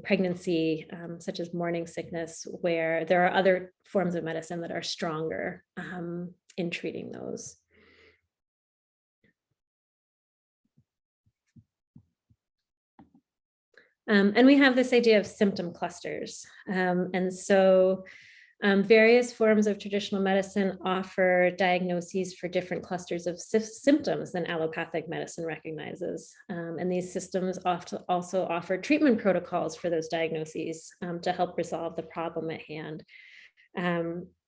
pregnancy, such as morning sickness, where there are other forms of medicine that are stronger in treating those. And we have this idea of symptom clusters. And so various forms of traditional medicine offer diagnoses for different clusters of symptoms than allopathic medicine recognizes. And these systems also offer treatment protocols for those diagnoses to help resolve the problem at hand.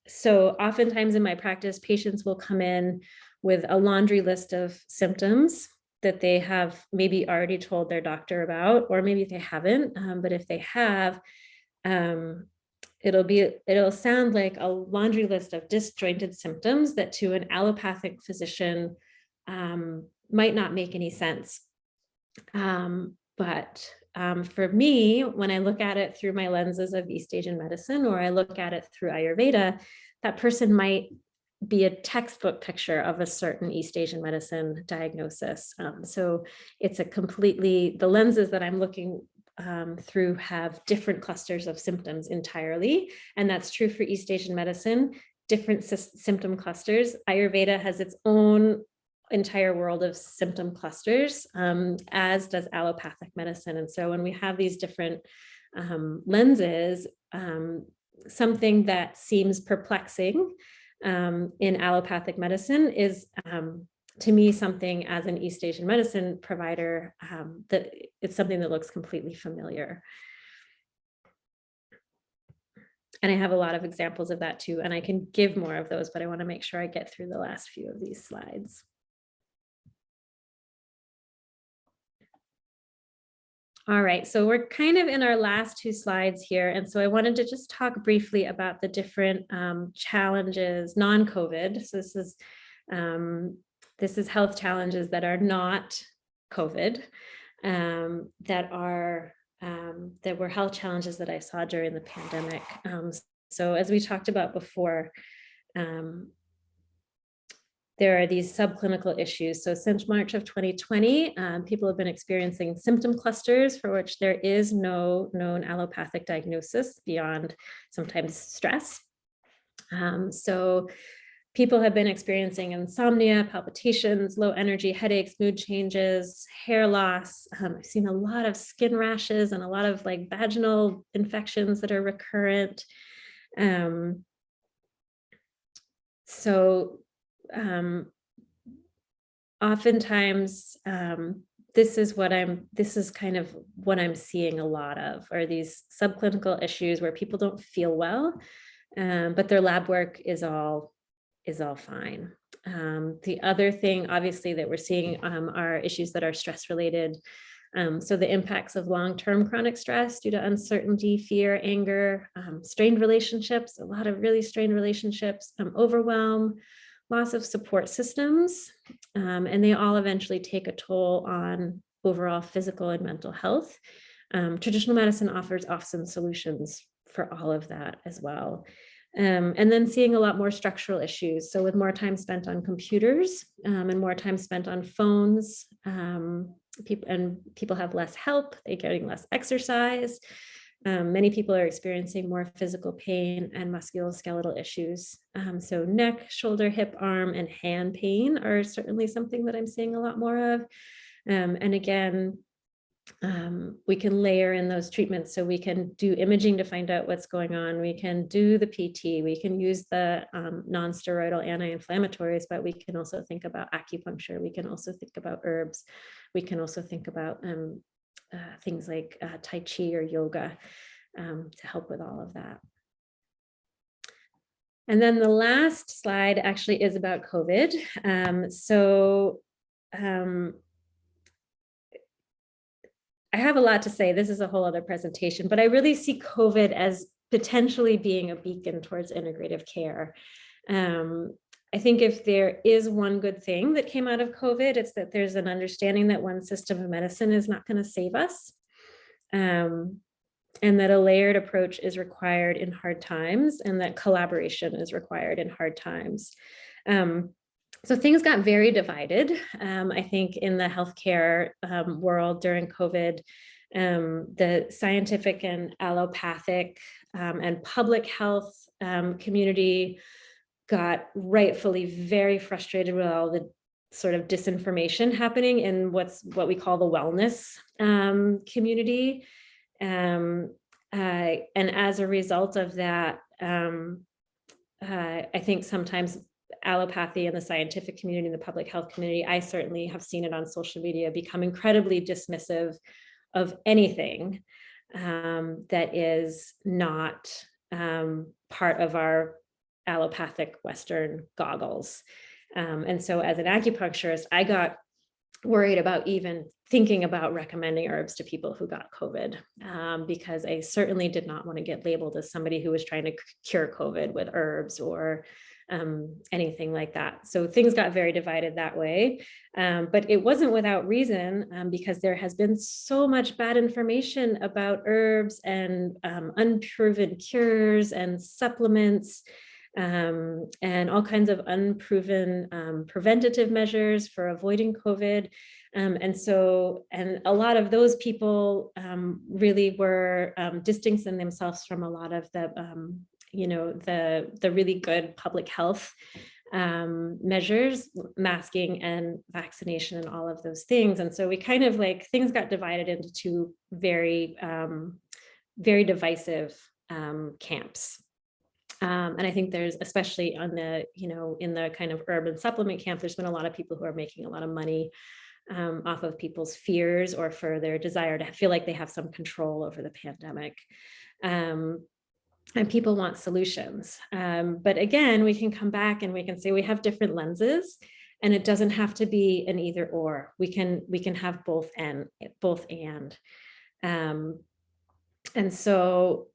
So oftentimes in my practice, patients will come in with a laundry list of symptoms that they have maybe already told their doctor about, or maybe they haven't, but if they have, it'll sound like a laundry list of disjointed symptoms that to an allopathic physician might not make any sense. But for me, when I look at it through my lenses of East Asian medicine, or I look at it through Ayurveda, that person might be a textbook picture of a certain East Asian medicine diagnosis. So it's the lenses that I'm looking through have different clusters of symptoms entirely. And that's true for East Asian medicine, different symptom clusters. Ayurveda has its own entire world of symptom clusters, as does allopathic medicine. And so when we have these different lenses, something that seems perplexing in allopathic medicine is, to me, something as an East Asian medicine provider, that it's something that looks completely familiar. And I have a lot of examples of that too, and I can give more of those, but I want to make sure I get through the last few of these slides. All right, so we're kind of in our last two slides here. And so I wanted to just talk briefly about the different challenges, non-COVID. So this is health challenges that are not COVID, that were health challenges that I saw during the pandemic. So as we talked about before, there are these subclinical issues. So since March of 2020, people have been experiencing symptom clusters for which there is no known allopathic diagnosis beyond sometimes stress. So people have been experiencing insomnia, palpitations, low energy, headaches, mood changes, hair loss. I've seen a lot of skin rashes and a lot of like vaginal infections that are recurrent. Oftentimes, this is kind of what I'm seeing a lot of, are these subclinical issues where people don't feel well, but their lab work is all fine. The other thing, obviously, that we're seeing are issues that are stress related. So the impacts of long-term chronic stress due to uncertainty, fear, anger, strained relationships, a lot of really strained relationships, overwhelm, loss of support systems, and they all eventually take a toll on overall physical and mental health. Traditional medicine offers awesome solutions for all of that as well. And then seeing a lot more structural issues. So with more time spent on computers and more time spent on phones, people have less help, they're getting less exercise. Many people are experiencing more physical pain and musculoskeletal issues. So neck, shoulder, hip, arm, and hand pain are certainly something that I'm seeing a lot more of. And again, we can layer in those treatments. So we can do imaging to find out what's going on. We can do the PT. We can use the non-steroidal anti-inflammatories, but we can also think about acupuncture. We can also think about herbs. We can also think about things like Tai Chi or yoga to help with all of that. And then the last slide actually is about COVID. I have a lot to say. This is a whole other presentation, but I really see COVID as potentially being a beacon towards integrative care. I think if there is one good thing that came out of COVID, it's that there's an understanding that one system of medicine is not going to save us, and that a layered approach is required in hard times, and that collaboration is required in hard times. So things got very divided, I think, in the healthcare world during COVID. The scientific and allopathic and public health community got rightfully very frustrated with all the sort of disinformation happening in what we call the wellness community. And as a result of that, I think sometimes allopathy and the scientific community and the public health community, I certainly have seen it on social media, become incredibly dismissive of anything that is not part of our allopathic Western goggles. And so as an acupuncturist, I got worried about even thinking about recommending herbs to people who got COVID, because I certainly did not want to get labeled as somebody who was trying to cure COVID with herbs or anything like that. So things got very divided that way, but it wasn't without reason, because there has been so much bad information about herbs and unproven cures and supplements, and all kinds of unproven preventative measures for avoiding COVID. And a lot of those people really were distancing themselves from a lot of the the really good public health measures, masking and vaccination and all of those things. And so we kind of things got divided into two very divisive camps. And I think there's, especially on the, in the kind of herb and supplement camp, there's been a lot of people who are making a lot of money off of people's fears or for their desire to feel like they have some control over the pandemic. And people want solutions. But again, we can come back and we can say we have different lenses, and it doesn't have to be an either or. We can have both and. And so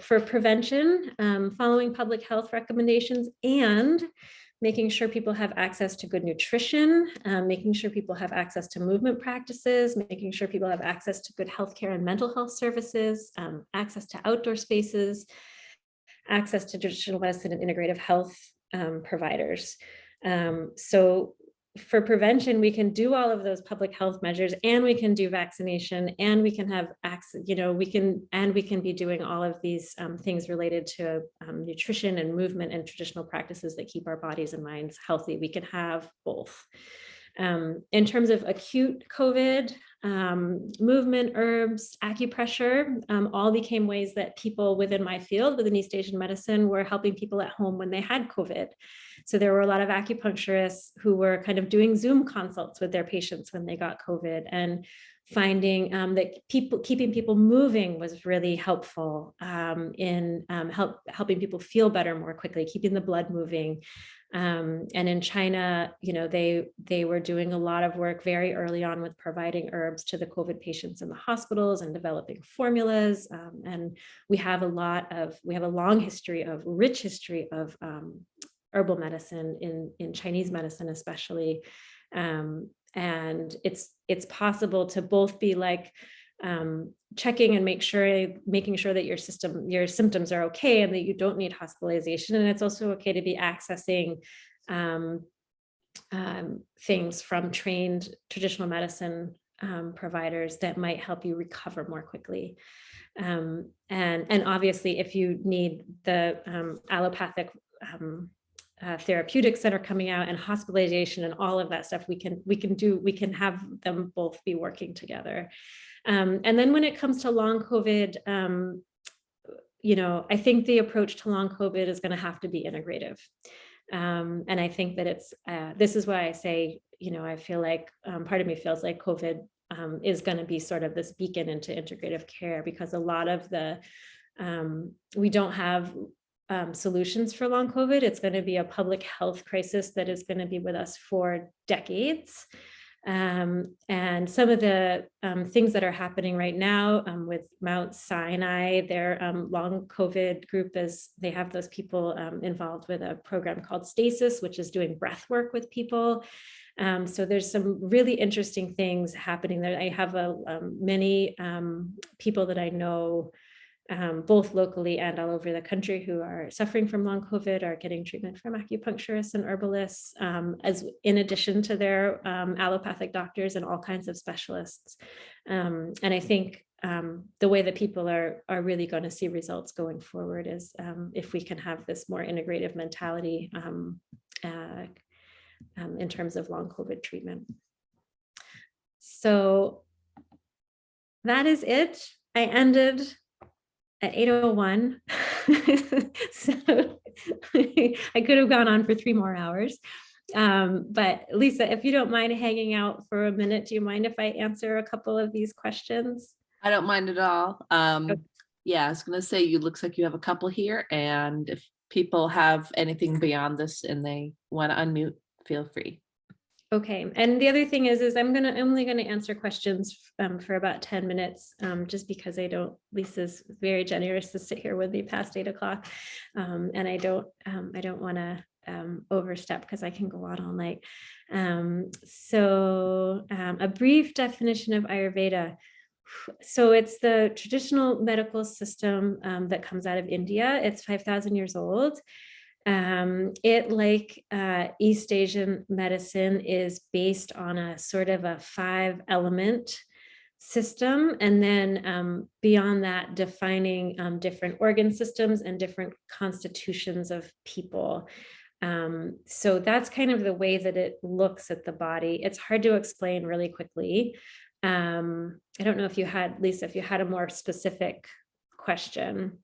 for prevention, following public health recommendations and making sure people have access to good nutrition, making sure people have access to movement practices, making sure people have access to good healthcare and mental health services, access to outdoor spaces, access to traditional medicine and integrative health providers. So for prevention, we can do all of those public health measures, and we can do vaccination, and we can have access, we can be doing all of these things related to nutrition and movement and traditional practices that keep our bodies and minds healthy. We can have both. In terms of acute COVID, movement, herbs, acupressure, all became ways that people within my field, within East Asian medicine, were helping people at home when they had COVID. So there were a lot of acupuncturists who were kind of doing Zoom consults with their patients when they got COVID, and finding that keeping people moving was really helpful in helping people feel better more quickly, keeping the blood moving. And in China, they were doing a lot of work very early on with providing herbs to the COVID patients in the hospitals and developing formulas. And we have a long history of rich history of herbal medicine, in Chinese medicine especially. And it's possible to both be like checking and making sure that your symptoms are okay and that you don't need hospitalization. And it's also okay to be accessing things from trained traditional medicine providers that might help you recover more quickly. And obviously, if you need the allopathic therapeutics that are coming out and hospitalization and all of that stuff, we can have them both be working together. And then when it comes to long COVID, I think the approach to long COVID is going to have to be integrative. And I think that this is why I say, I feel like part of me feels like COVID is going to be sort of this beacon into integrative care, because a lot of we don't have solutions for long COVID. It's going to be a public health crisis that is going to be with us for decades. And some of the things that are happening right now with Mount Sinai, their long COVID group, they have those people involved with a program called Stasis, which is doing breath work with people. So there's some really interesting things happening there. I have many people that I know, both locally and all over the country, who are suffering from long COVID, are getting treatment from acupuncturists and herbalists, as in addition to their allopathic doctors and all kinds of specialists. And I think the way that people are really going to see results going forward is if we can have this more integrative mentality in terms of long COVID treatment. So that is it. I ended at 8:01. So I could have gone on for 3 more hours. But Lisa, if you don't mind hanging out for a minute, do you mind if I answer a couple of these questions? I don't mind at all. Okay. Yeah, I was going to say, you looks like you have a couple here, and if people have anything beyond this and they want to unmute, feel free. Okay, and the other thing is I'm only going to answer questions for about 10 minutes, just because Lisa's very generous to sit here with me past 8 o'clock, and I don't want to overstep, because I can go on all night. So a brief definition of Ayurveda. So it's the traditional medical system that comes out of India. It's 5,000 years old. It, like East Asian medicine, is based on a sort of a 5-element system, and then beyond that, defining different organ systems and different constitutions of people. So that's kind of the way that it looks at the body. It's hard to explain really quickly. I don't know if you had, Lisa, if you had a more specific question.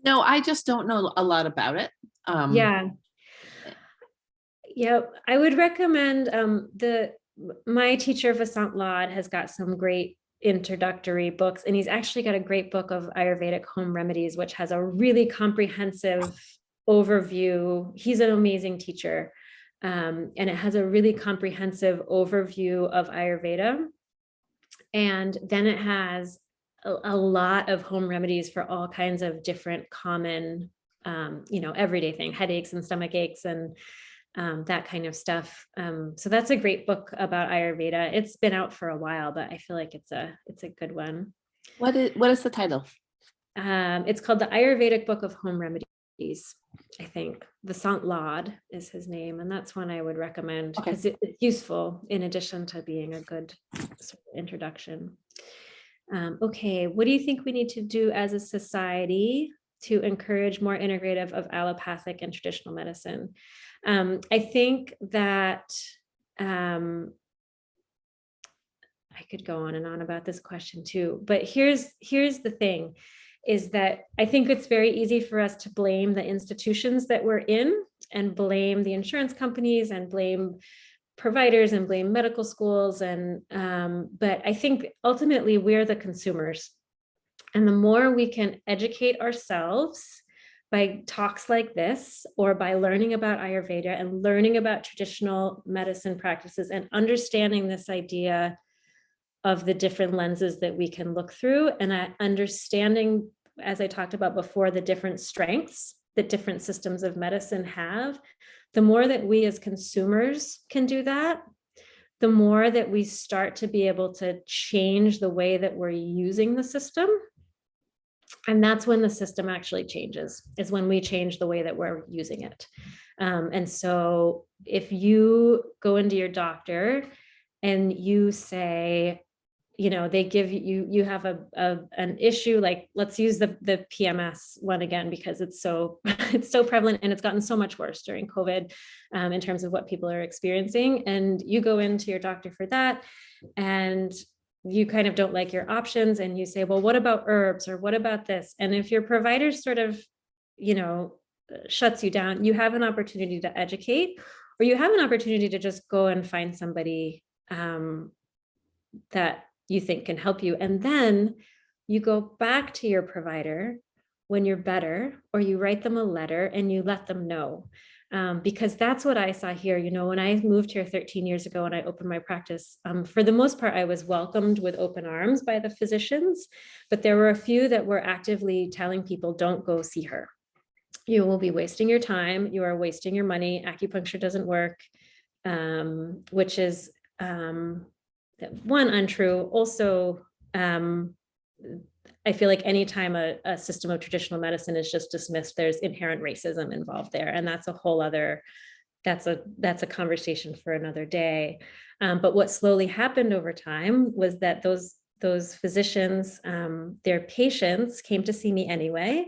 No, I just don't know a lot about it. Yeah. I would recommend my teacher Vasant Lad has got some great introductory books, and he's actually got a great book of Ayurvedic home remedies, which has a really comprehensive overview. He's an amazing teacher, and it has a really comprehensive overview of Ayurveda, and then it has a lot of home remedies for all kinds of different common everyday thing, headaches and stomach aches and that kind of stuff. So that's a great book about Ayurveda. It's been out for a while, but I feel like it's a good one. What is the title? It's called the Ayurvedic Book of Home Remedies, I think. Vasant Lad is his name, and that's one I would recommend, because it's useful in addition to being a good sort of introduction. Okay, what do you think we need to do as a society to encourage more integrative of allopathic and traditional medicine? I think that I could go on and on about this question too, but here's the thing, is that I think it's very easy for us to blame the institutions that we're in, and blame the insurance companies, and blame providers, and blame medical schools, and but I think ultimately we're the consumers. And the more we can educate ourselves by talks like this, or by learning about Ayurveda and learning about traditional medicine practices, and understanding this idea of the different lenses that we can look through, and understanding, as I talked about before, the different strengths that different systems of medicine have, the more that we as consumers can do that, the more that we start to be able to change the way that we're using the system. And that's when the system actually changes, is when we change the way that we're using it. And so if you go into your doctor and you say, you know, they give you, you have an issue, like, let's use the PMS one again, because it's so prevalent and it's gotten so much worse during COVID in terms of what people are experiencing. And you go into your doctor for that, and you kind of don't like your options, and you say, well, what about herbs, or what about this? And if your provider sort of, you know, shuts you down, you have an opportunity to educate, or you have an opportunity to just go and find somebody that you think can help you. And then you go back to your provider when you're better, or you write them a letter and you let them know. Because that's what I saw here. You know, when I moved here 13 years ago and I opened my practice, for the most part, I was welcomed with open arms by the physicians, but there were a few that were actively telling people, don't go see her. You will be wasting your time. You are wasting your money. Acupuncture doesn't work, which is one, untrue. Also, I feel like anytime a system of traditional medicine is just dismissed, there's inherent racism involved there. And that's a whole other, that's a conversation for another day. But what slowly happened over time was that those physicians, their patients came to see me anyway,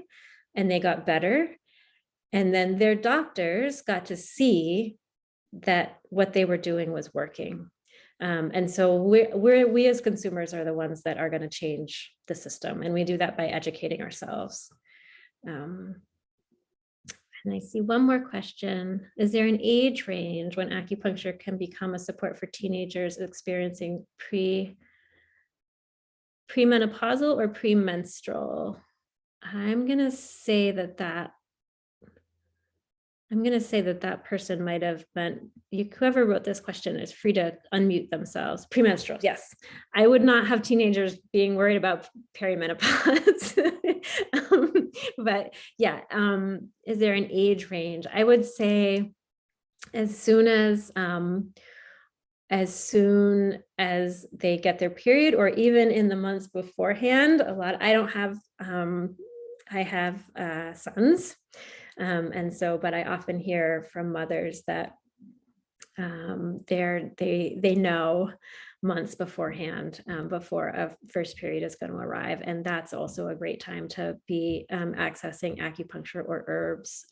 and they got better. And then their doctors got to see that what they were doing was working. And so we as consumers are the ones that are going to change the system. And we do that by educating ourselves. And I see one more question. Is there an age range when acupuncture can become a support for teenagers experiencing premenopausal or premenstrual? I'm going to say that person might have meant, whoever wrote this question is free to unmute themselves. Premenstrual, yes. I would not have teenagers being worried about perimenopause. But yeah, is there an age range? I would say as soon as they get their period, or even in the months beforehand. I have sons. And so, but I often hear from mothers that they know months beforehand before a first period is going to arrive. And that's also a great time to be accessing acupuncture or herbs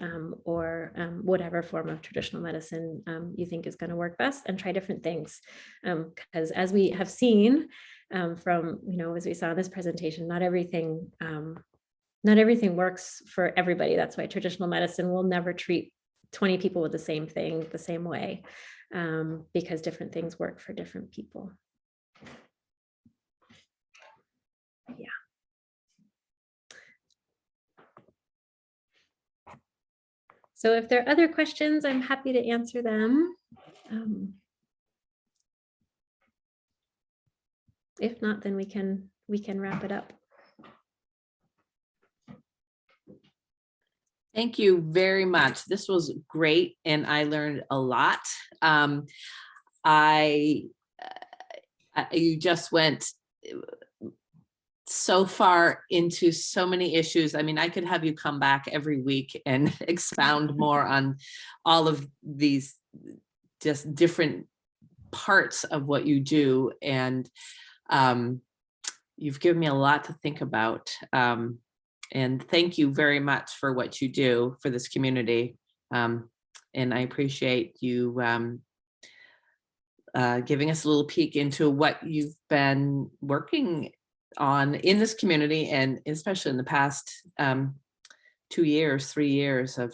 or whatever form of traditional medicine you think is going to work best, and try different things. Because as we have seen from, as we saw in this presentation, not everything works for everybody. That's why traditional medicine will never treat 20 people with the same thing the same way, because different things work for different people. Yeah. So if there are other questions, I'm happy to answer them. If not, then we can wrap it up. Thank you very much. This was great, and I learned a lot. You just went so far into so many issues. I mean, I could have you come back every week and expound more on all of these just different parts of what you do. And you've given me a lot to think about. And thank you very much for what you do for this community. And I appreciate you giving us a little peek into what you've been working on in this community, and especially in the past 3 years of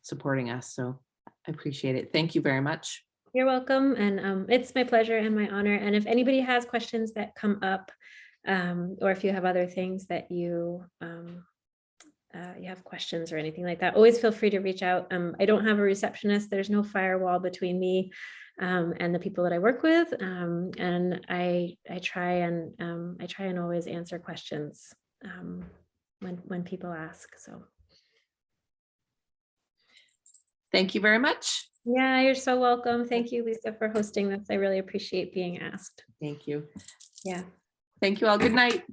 supporting us. So I appreciate it. Thank you very much. You're welcome. And it's my pleasure and my honor. And if anybody has questions that come up, or if you have other things that you have questions or anything like that, always feel free to reach out. I don't have a receptionist. There's no firewall between me and the people that I work with. And I try and always answer questions when people ask. So Thank you very much. Yeah, you're so welcome. Thank you, Lisa, for hosting this. I really appreciate being asked. Thank you. Yeah. Thank you all. Good night.